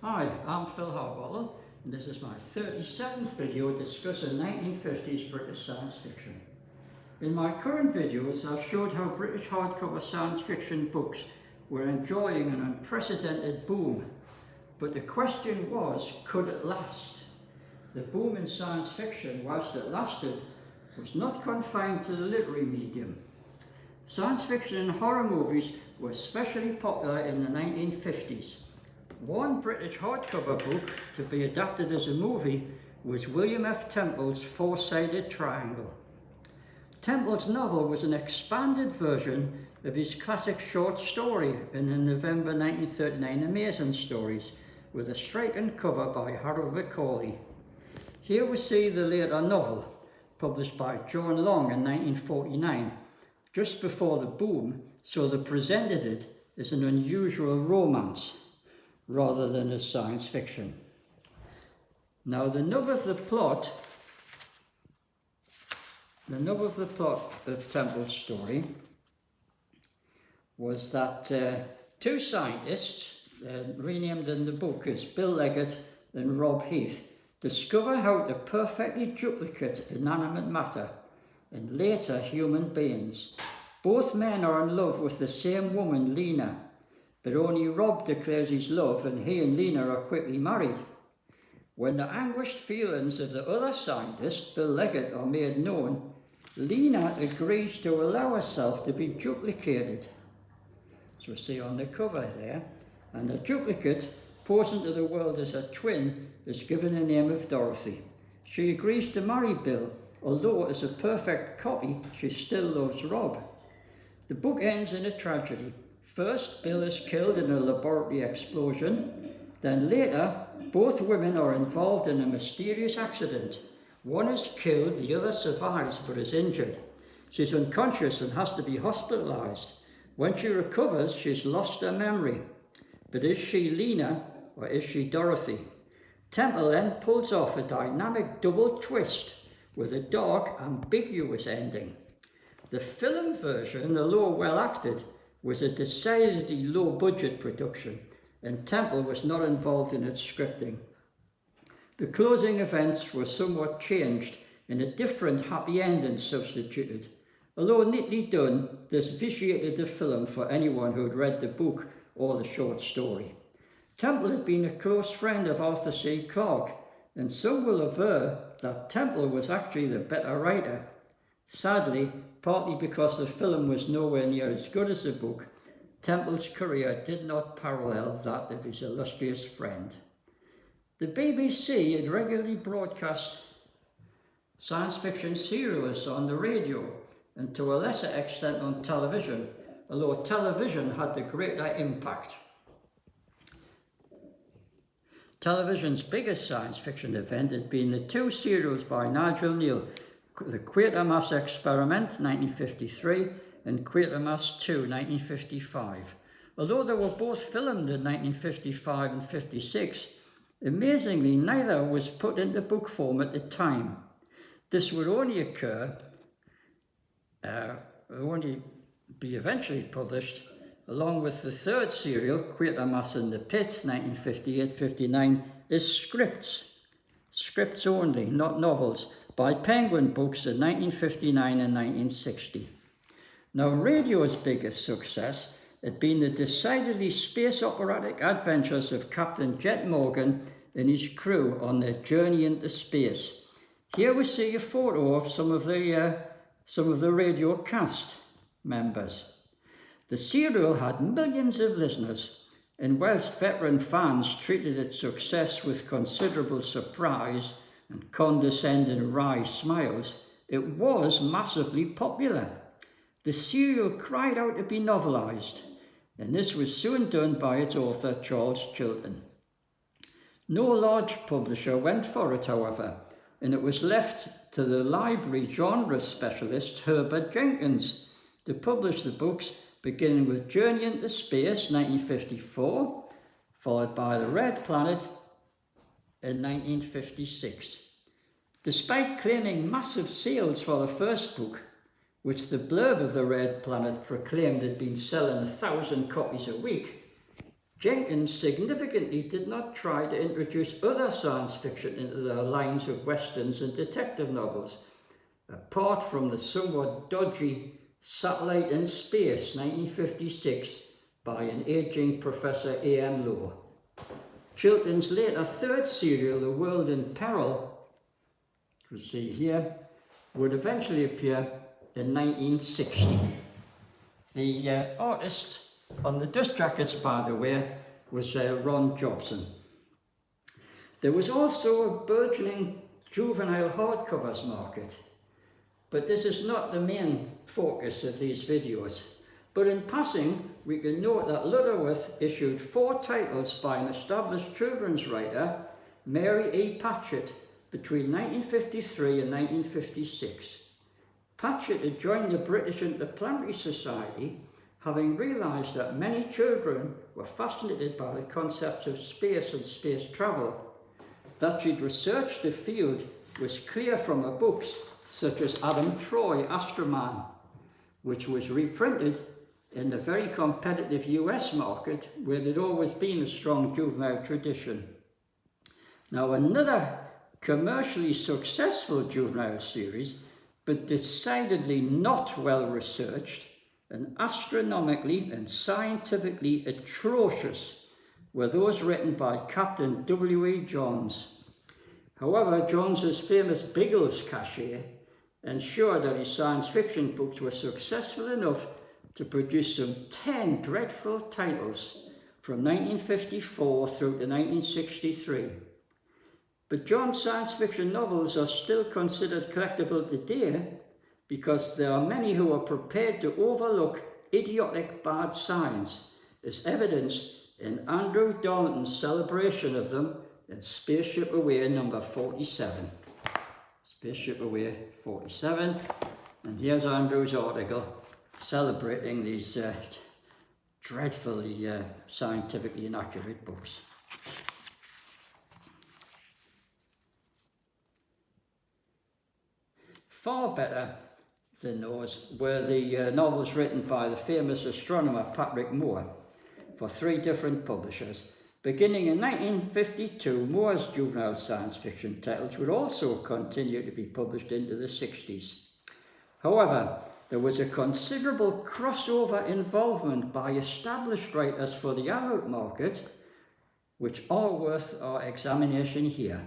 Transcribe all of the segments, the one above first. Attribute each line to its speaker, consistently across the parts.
Speaker 1: Hi, I'm Phil Harbottle, and this is my 37th video discussing 1950s British science fiction. In my current videos, I've showed how British hardcover science fiction books were enjoying an unprecedented boom. But the question was, could it last? The boom in science fiction, whilst it lasted, was not confined to the literary medium. Science fiction and horror movies were especially popular in the 1950s. One British hardcover book to be adapted as a movie was William F. Temple's Four-Sided Triangle. Temple's novel was an expanded version of his classic short story in the November 1939 Amazing Stories, with a striking cover by Harold Macaulay. Here we see the later novel, published by John Long in 1949, just before the boom, so they presented it as an unusual romance rather than as science fiction. Now the nub of the plot of Temple's story was that two scientists, renamed in the book as Bill Leggett and Rob Heath, discover how to perfectly duplicate inanimate matter and later human beings. Both men are in love with the same woman, Lena, but only Rob declares his love and he and Lena are quickly married. When the anguished feelings of the other scientist, Bill Leggett, are made known, Lena agrees to allow herself to be duplicated, as we see on the cover there, and the duplicate, posing to the world as a twin, is given the name of Dorothy. She agrees to marry Bill, although as a perfect copy, she still loves Rob. The book ends in a tragedy. First, Bill is killed in a laboratory explosion. Then later, both women are involved in a mysterious accident. One is killed, the other survives but is injured. She's unconscious and has to be hospitalized. When she recovers, she's lost her memory. But is she Lena or is she Dorothy? Temple then pulls off a dynamic double twist with a dark, ambiguous ending. The film version, although well acted, was a decidedly low-budget production, and Temple was not involved in its scripting. The closing events were somewhat changed, and a different happy ending substituted. Although neatly done, this vitiated the film for anyone who had read the book or the short story. Temple had been a close friend of Arthur C. Clarke, and some will aver that Temple was actually the better writer. Sadly, partly because the film was nowhere near as good as the book, Temple's career did not parallel that of his illustrious friend. The BBC had regularly broadcast science fiction serials on the radio and to a lesser extent on television, although television had the greater impact. Television's biggest science fiction event had been the two serials by Nigel Neal, The Quatermass Experiment, 1953, and Quatermass 2, 1955. Although they were both filmed in 1955 and 56, amazingly, neither was put into book form at the time. This would only be eventually published along with the third serial, Quatermass in the Pit, 1958-59, as scripts only, not novels, by Penguin Books in 1959 and 1960. Now, radio's biggest success had been the decidedly space operatic adventures of Captain Jet Morgan and his crew on their journey into space. Here we see a photo of some of the radio cast members. The serial had millions of listeners, and whilst veteran fans treated its success with considerable surprise and condescending wry smiles, it was massively popular. The serial cried out to be novelised, and this was soon done by its author, Charles Chilton. No large publisher went for it, however, and it was left to the library genre specialist Herbert Jenkins to publish the books, beginning with Journey into Space, 1954, followed by The Red Planet in 1956. Despite claiming massive sales for the first book, which the blurb of The Red Planet proclaimed had been selling 1,000 copies a week, Jenkins significantly did not try to introduce other science fiction into their lines of westerns and detective novels, apart from the somewhat dodgy Satellite in Space, 1956, by an aging Professor A.M. Lowe. Chilton's later third serial, The World in Peril, you see here, would eventually appear in 1960. The artist on the dust jackets, by the way, was Ron Jobson. There was also a burgeoning juvenile hardcovers market, but this is not the main focus of these videos. But in passing, we can note that Lutterworth issued 4 titles by an established children's writer, Mary E. Patchett, between 1953 and 1956. Patchett had joined the British Interplanetary Society, having realised that many children were fascinated by the concepts of space and space travel. That she'd researched the field was clear from her books, such as Adam Troy, Astroman, which was reprinted in the very competitive US market, where there'd always been a strong juvenile tradition. Now, another commercially successful juvenile series, but decidedly not well researched and astronomically and scientifically atrocious, were those written by Captain W.E. Johns. However, Johns's famous Biggles cachet ensured that his science fiction books were successful enough to produce some 10 dreadful titles from 1954 through to 1963. But John's science fiction novels are still considered collectible today because there are many who are prepared to overlook idiotic bad science, as evidenced in Andrew Darlington's celebration of them in Spaceship Away number 47. Spaceship Away 47, and here's Andrew's article celebrating these dreadfully scientifically inaccurate books. Far better than those were the novels written by the famous astronomer Patrick Moore for 3 different publishers. Beginning in 1952, Moore's juvenile science fiction titles would also continue to be published into the 60s. However, there was a considerable crossover involvement by established writers for the adult market, which are worth our examination here.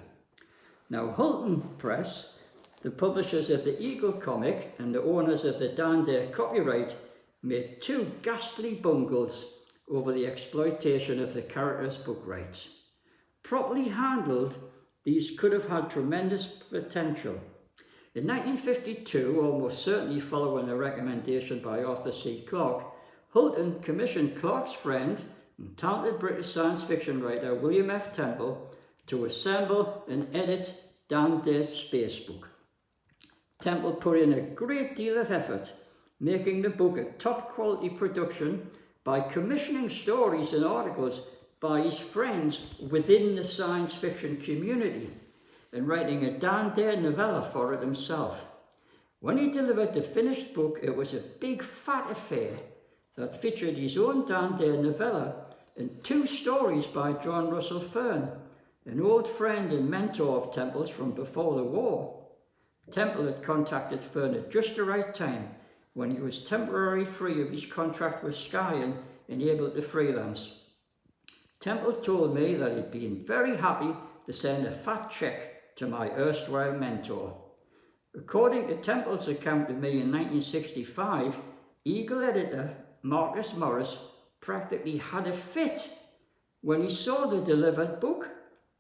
Speaker 1: Now, Hulton Press, the publishers of the Eagle comic and the owners of the Dan Dare copyright, made 2 ghastly bungles over the exploitation of the characters' book rights. Properly handled, these could have had tremendous potential. In 1952, almost certainly following a recommendation by Arthur C. Clarke, Hulton commissioned Clarke's friend and talented British science fiction writer William F. Temple to assemble and edit Dan Dare's space book. Temple put in a great deal of effort, making the book a top-quality production by commissioning stories and articles by his friends within the science fiction community and writing a Dan Dare novella for it himself. When he delivered the finished book, it was a big fat affair that featured his own Dan Dare novella and 2 stories by John Russell Fearn, an old friend and mentor of Temple's from before the war. Temple had contacted Fearn at just the right time, when he was temporarily free of his contract with Sky and able to freelance. Temple told me that he'd been very happy to send a fat check to my erstwhile mentor. According to Temple's account to me in 1965, Eagle editor Marcus Morris practically had a fit when he saw the delivered book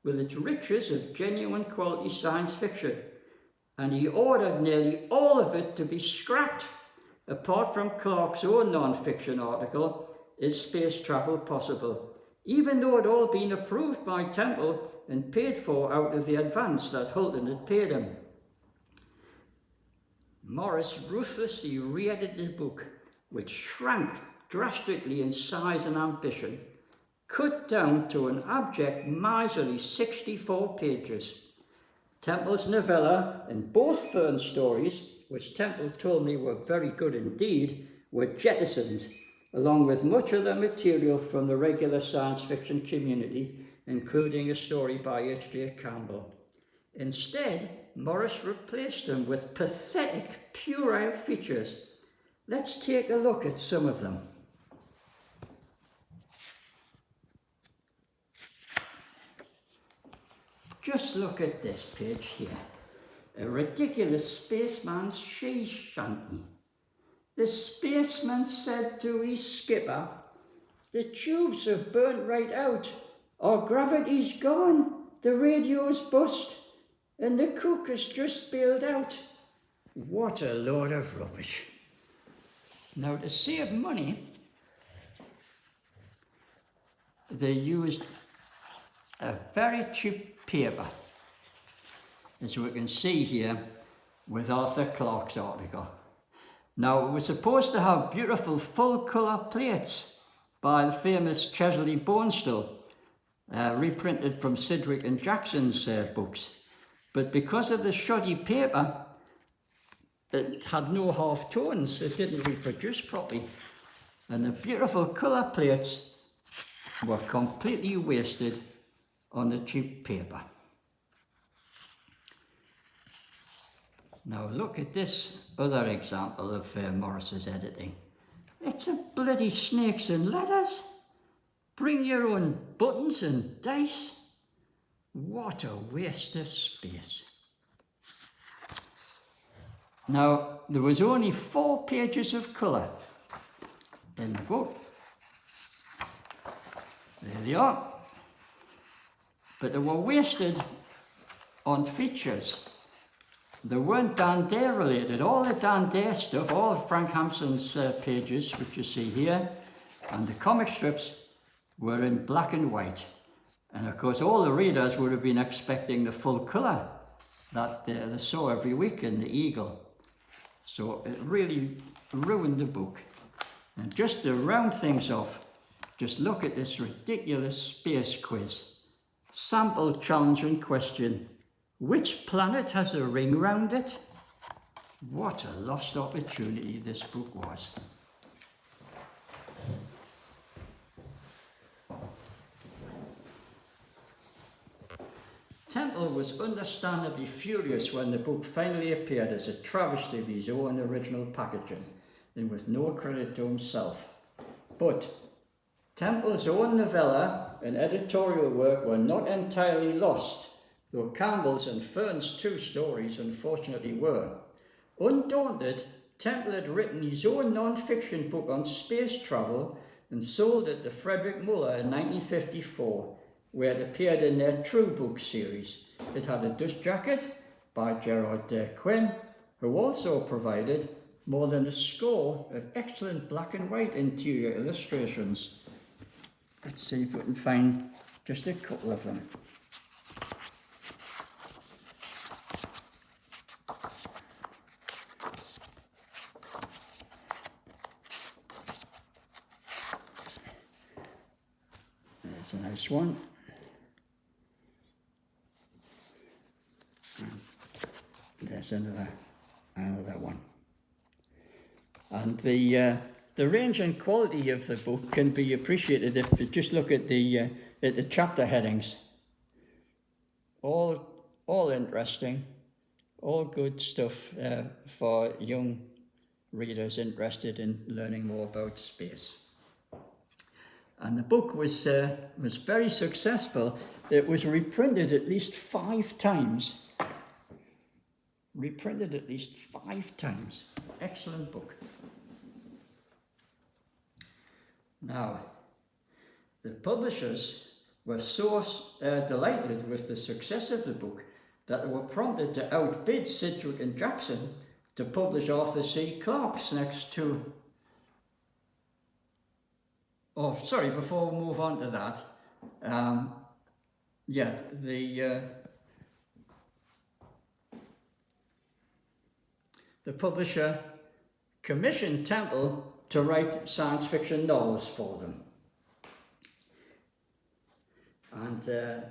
Speaker 1: with its riches of genuine quality science fiction, and he ordered nearly all of it to be scrapped, apart from Clarke's own non-fiction article, Is Space Travel Possible?, even though it had all been approved by Temple and paid for out of the advance that Hulton had paid him. Morris ruthlessly re-edited the book, which shrank drastically in size and ambition, cut down to an abject, miserly 64 pages. Temple's novella and both Fearn's stories, which Temple told me were very good indeed, were jettisoned, along with much other material from the regular science fiction community, including a story by H.J. Campbell. Instead, Morris replaced them with pathetic, puerile features. Let's take a look at some of them. Just look at this page here. A ridiculous spaceman's sea shanty. The spaceman said to his skipper, "The tubes have burnt right out. Our gravity's gone. The radio's bust. And the cook has just bailed out." What a load of rubbish. Now, to save money, they used a very cheap paper, as we can see here with Arthur Clarke's article. Now, it was supposed to have beautiful full-colour plates by the famous Chesley Bonestell, reprinted from Sidgwick and Jackson's books. But because of the shoddy paper, it had no half tones, it didn't reproduce properly. And the beautiful colour plates were completely wasted on the cheap paper. Now look at this other example of Morris's editing. It's a bloody snakes and ladders. Bring your own buttons and dice. What a waste of space. Now, there was only 4 pages of colour in the book. There they are. But they were wasted on features. They weren't Dan Dare related. All the Dan Dare stuff, all of Frank Hampson's pages, which you see here, and the comic strips were in black and white. And of course, all the readers would have been expecting the full colour that they saw every week in the Eagle. So it really ruined the book. And just to round things off, just look at this ridiculous space quiz. Sample challenge and question: which planet has a ring round it? What a lost opportunity this book was. Temple was understandably furious when the book finally appeared as a travesty of his own original packaging, and with no credit to himself. But Temple's own novella and editorial work were not entirely lost, though Campbell's and Fern's 2 stories unfortunately were. Undaunted, Temple had written his own non-fiction book on space travel and sold it to Frederick Muller in 1954, where it appeared in their True Book series. It had a dust jacket by Gerard Quinn, who also provided more than a score of excellent black and white interior illustrations. Let's see if we can find just a couple of them. That's a nice one. There's another one. And the range and quality of the book can be appreciated if you just look at the chapter headings. All interesting, all good stuff for young readers interested in learning more about space. And the book was very successful. It was reprinted at least 5 times. Reprinted at least 5 times. Excellent book. Now, the publishers were so delighted with the success of the book that they were prompted to outbid Sidgwick and Jackson to publish Arthur C. Clarke's next 2. Oh, sorry, before we move on to that, the publisher commissioned Temple to write science fiction novels for them. And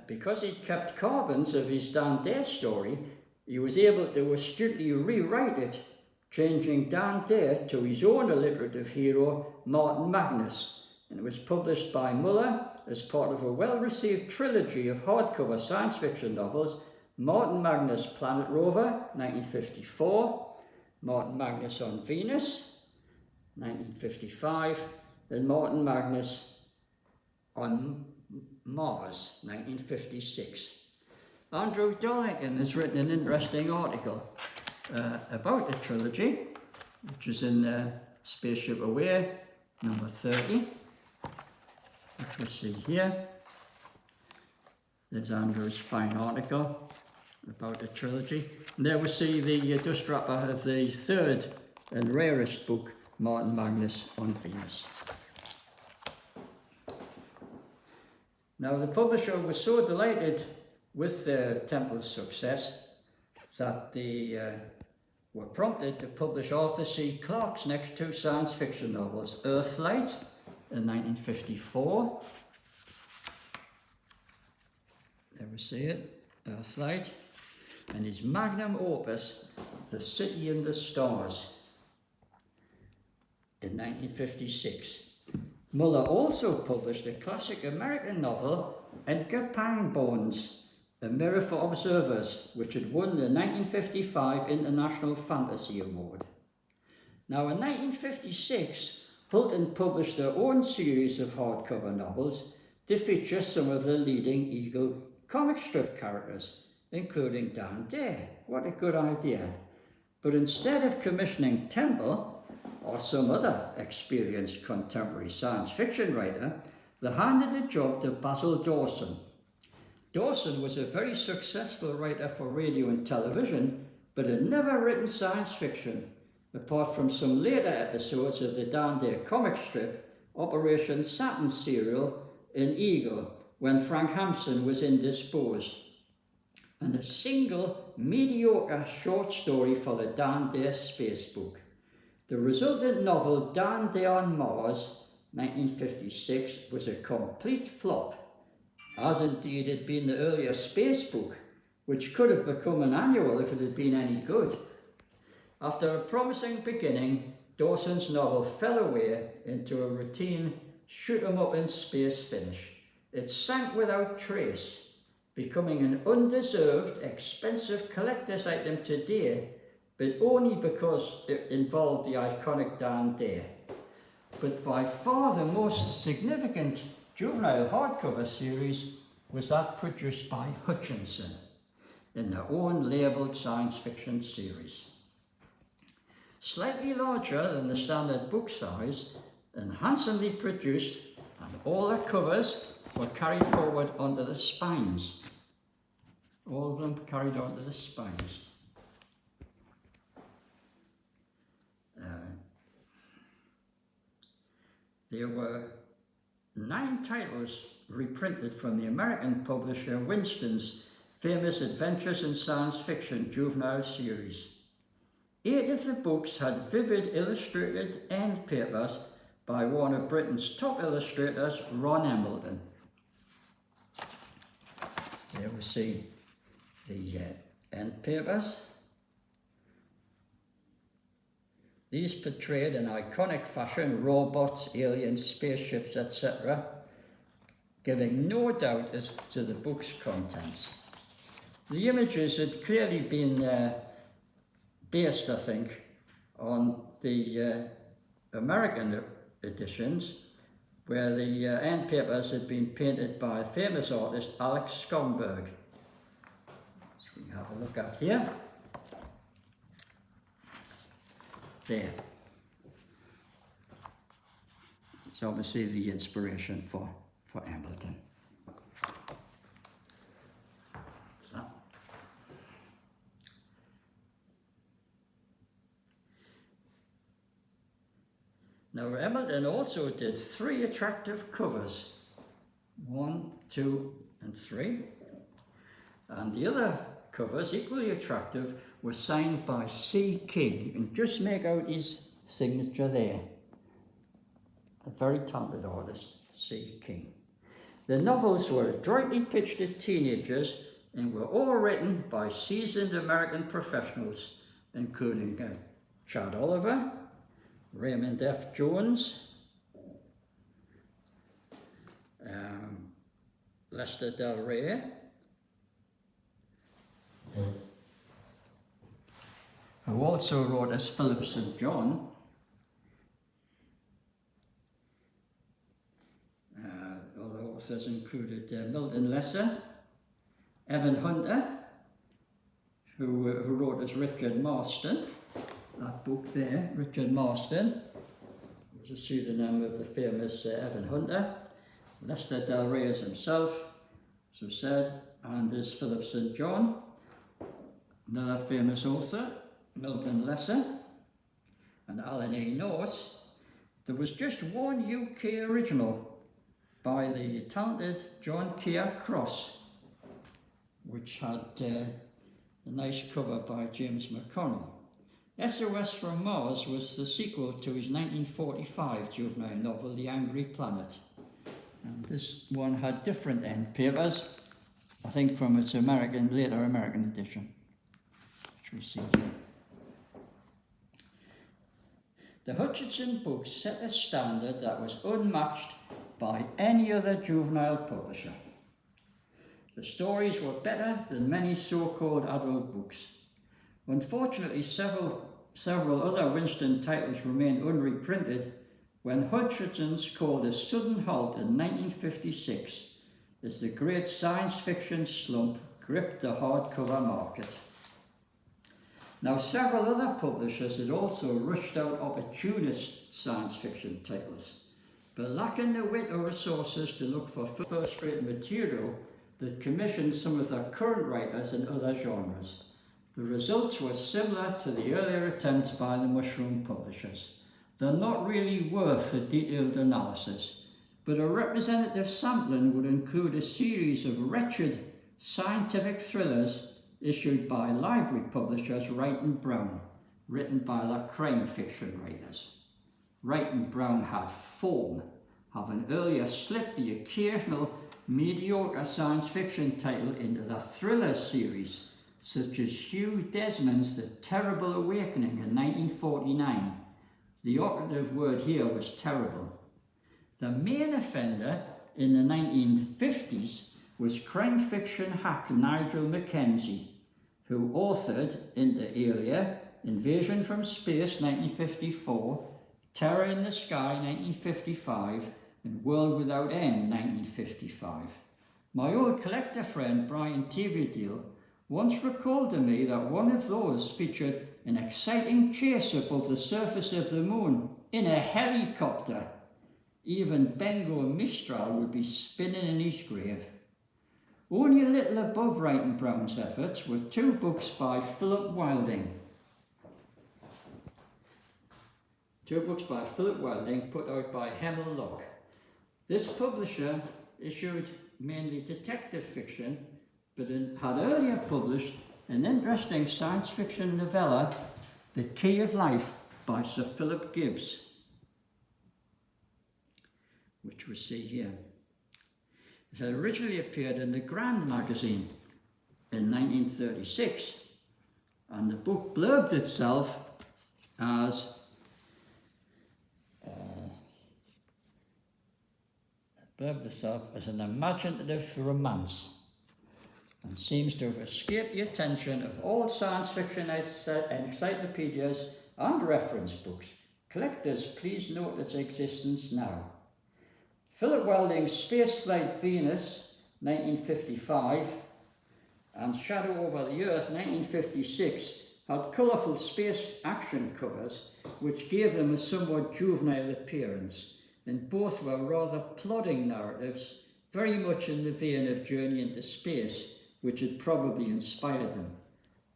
Speaker 1: because he'd kept carbons of his Dan Dare story, he was able to astutely rewrite it changing Dan Dare to his own alliterative hero, Martin Magnus, and it was published by Muller as part of a well-received trilogy of hardcover science fiction novels, Martin Magnus Planet Rover, 1954, Martin Magnus on Venus, 1955, and Martin Magnus on Mars, 1956. Andrew Darlington has written an interesting article about the trilogy, which is in Spaceship Away, number 30, which we'll see here. There's Andrew's fine article about the trilogy. And there we see the dust wrapper of the third and rarest book, Martin Magnus on Venus. Now, the publisher was so delighted with Temple's success that they were prompted to publish Arthur C. Clarke's next two science fiction novels, Earthlight in 1954. There we see it, Earthlight, and his magnum opus, The City in the Stars, in 1956. Muller also published a classic American novel, Edgar Pangborn's A Mirror for Observers, which had won the 1955 International Fantasy Award. Now, in 1956, Hulton published their own series of hardcover novels to feature some of the leading Eagle comic strip characters, including Dan Dare. What a good idea. But instead of commissioning Temple, or some other experienced contemporary science fiction writer, they handed the job to Basil Dawson. Dawson was a very successful writer for radio and television, but had never written science fiction, apart from some later episodes of the Dan Dare comic strip, Operation Saturn serial in Eagle, when Frank Hampson was indisposed, and a single mediocre short story for the Dan Dare space book. The resultant novel, Dan Dare on Mars, 1956, was a complete flop, as indeed had been the earlier space book, which could have become an annual if it had been any good. After a promising beginning, Dawson's novel fell away into a routine shoot-'em-up in space finish. It sank without trace, becoming an undeserved, expensive collector's item today, but only because it involved the iconic Dan Dare. But by far the most significant Juvenile hardcover series was that produced by Hutchinson in their own labelled science fiction series. Slightly larger than the standard book size and handsomely produced, and all the covers were carried forward onto the spines. All of them carried onto the spines. There were 9 titles reprinted from the American publisher Winston's famous Adventures in Science Fiction Juvenile series. 8 of the books had vivid illustrated end papers by one of Britain's top illustrators, Ron Embleton. There we see the end papers. These portrayed in iconic fashion robots, aliens, spaceships, etc., giving no doubt as to the book's contents. The images had clearly been based, I think, on the American editions, where the end papers had been painted by famous artist Alex Schomburg. So we have a look at here. There. It's obviously the inspiration for Embleton. So. Now, Embleton also did 3 attractive covers, 1, 2, and 3. And the other covers, equally attractive, were signed by C. King. You can just make out his signature there. A very talented artist, C. King. The novels were adroitly pitched at teenagers and were all written by seasoned American professionals, including Chad Oliver, Raymond F. Jones, Lester Del Rey, who also wrote as Philip St. John. Other authors included Milton Lesser, Evan Hunter, who wrote as Richard Marston. That book there, Richard Marston, was a pseudonym of the famous Evan Hunter. Lester Del Rey himself, as I said, and as Philip St. John. Another famous author, Milton Lesser, and Alan A. Norse. There was just one UK original by the talented John Keir Cross, which had a nice cover by James McConnell. SOS from Mars was the sequel to his 1945 juvenile novel, The Angry Planet. And this one had different end papers, I think from its later American edition, which we see here. The Hutchinson books set a standard that was unmatched by any other juvenile publisher. The stories were better than many so-called adult books. Unfortunately, several other Winston titles remained unreprinted when Hutchinson's called a sudden halt in 1956 as the great science fiction slump gripped the hardcover market. Now, several other publishers had also rushed out opportunist science fiction titles, but lacking the wit or resources to look for first-rate material that commissioned some of their current writers in other genres. The results were similar to the earlier attempts by the mushroom publishers. They're not really worth a detailed analysis, but a representative sampling would include a series of wretched scientific thrillers issued by library publishers Wright and Brown, written by their crime fiction writers. Wright and Brown had form, having earlier slipped the occasional mediocre science fiction title into the thriller series, such as Hugh Desmond's The Terrible Awakening in 1949. The operative word here was terrible. The main offender in the 1950s was crime fiction hack Nigel Mackenzie, who authored Inter Alia, Invasion from Space 1954, Terror in the Sky 1955, and World Without End 1955. My old collector friend Brian Tividale once recalled to me that one of those featured an exciting chase above the surface of the moon in a helicopter. Even Bengo Mistral would be spinning in his grave. Only a little above Wright and Brown's efforts were two books by Philip Wilding. Two books by Philip Wilding put out by Hemel. This publisher issued mainly detective fiction, but had earlier published an interesting science fiction novella, The Key of Life by Sir Philip Gibbs, which we see here. It had originally appeared in the Grand magazine in 1936, and the book blurbed itself as an imaginative romance, and seems to have escaped the attention of all science fiction encyclopedias and reference books. Collectors, please note its existence now. Philip Wilding's Spaceflight Venus, 1955, and Shadow Over the Earth, 1956, had colourful space action covers which gave them a somewhat juvenile appearance, and both were rather plodding narratives, very much in the vein of Journey into Space, which had probably inspired them.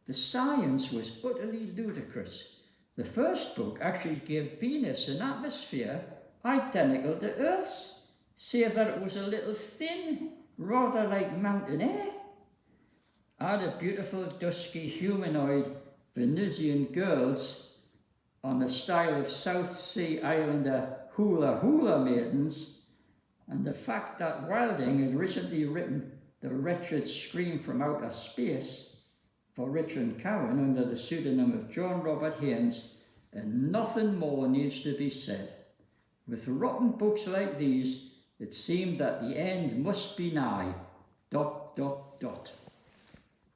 Speaker 1: The science was utterly ludicrous. The first book actually gave Venus an atmosphere identical to Earth's, save that it was a little thin, rather like mountain air. Had a beautiful, dusky, humanoid Venusian girls on the style of South Sea Islander hula hula maidens, and the fact that Wilding had recently written The Wretched Scream from Outer Space for Richard Cowan under the pseudonym of John Robert Haynes and nothing more needs to be said. With rotten books like these, it seemed that the end must be nigh. ...